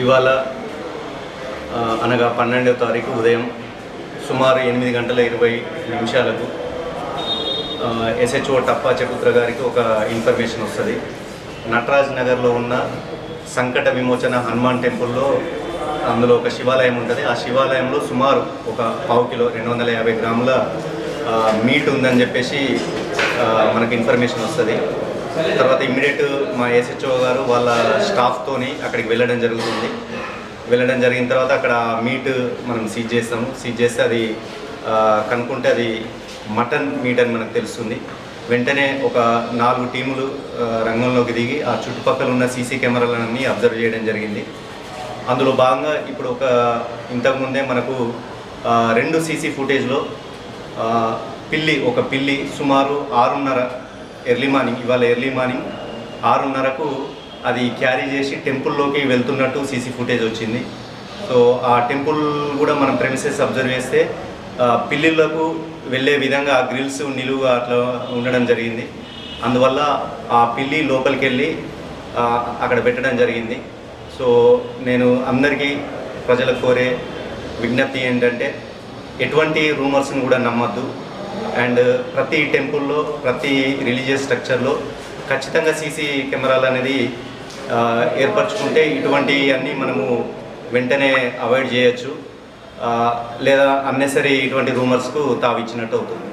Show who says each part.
Speaker 1: ఇవాళ అనగా 12వ తారీఖు ఉదయం సుమారు 8:20 SHO టప్పా చకుత్ర గారికి ఒక ఇన్ఫర్మేషన్ వస్తుంది. నటరాజ్ నగర్లో ఉన్న సంకట విమోచన హనుమాన్ టెంపుల్లో అందులో ఒక శివాలయం ఉంటుంది. ఆ శివాలయంలో సుమారు ఒక 1/2 కిలో 250 గ్రాముల మీట్ ఉందని చెప్పేసి మనకు ఇన్ఫర్మేషన్ వస్తుంది. తర్వాత ఇమ్మీడియట్ మా SHO గారు వాళ్ళ స్టాఫ్తోని అక్కడికి వెళ్ళడం జరిగిన తర్వాత అక్కడ మీట్ మనం సీజ్ చేస్తాము. సీజ్ చేస్తే అది కనుక్కుంటే అది మటన్ మీట్ అని మనకు తెలుస్తుంది. వెంటనే ఒక 4 టీములు రంగంలోకి దిగి ఆ చుట్టుపక్కల ఉన్న సీసీ కెమెరాలన్నీ అబ్జర్వ్ చేయడం జరిగింది. అందులో భాగంగా ఇప్పుడు ఇంతకుముందే మనకు 2 సీసీ ఫుటేజ్లో ఒక పిల్లి సుమారు 6:30 ఇవాళ ఎర్లీ మార్నింగ్ 6:30కు అది క్యారీ చేసి టెంపుల్లోకి వెళ్తున్నట్టు సీసీ ఫుటేజ్ వచ్చింది. సో ఆ టెంపుల్ కూడా మనం ప్రెమిసెస్ అబ్జర్వ్ చేస్తే పిల్లిళ్లకు వెళ్ళే విధంగా ఆ గ్రిల్స్ నిలువుగా అట్లా ఉండడం జరిగింది. అందువల్ల ఆ పిల్లి లోపలికి వెళ్ళి అక్కడ పెట్టడం జరిగింది. సో నేను అందరికీ ప్రజలకు కోరే విజ్ఞప్తి ఏంటంటే ఎటువంటి రూమర్స్ని కూడా నమ్మద్దు. అండ్ ప్రతి టెంపుల్లో ప్రతి రిలీజియస్ స్ట్రక్చర్లో ఖచ్చితంగా సీసీ కెమెరాలు అనేది ఏర్పరచుకుంటే ఇటువంటి అన్నీ మనము వెంటనే అవాయిడ్ చేయొచ్చు, లేదా అన్నెసరీ ఇటువంటి రూమర్స్కు తావిచ్చినట్టు అవుతుంది.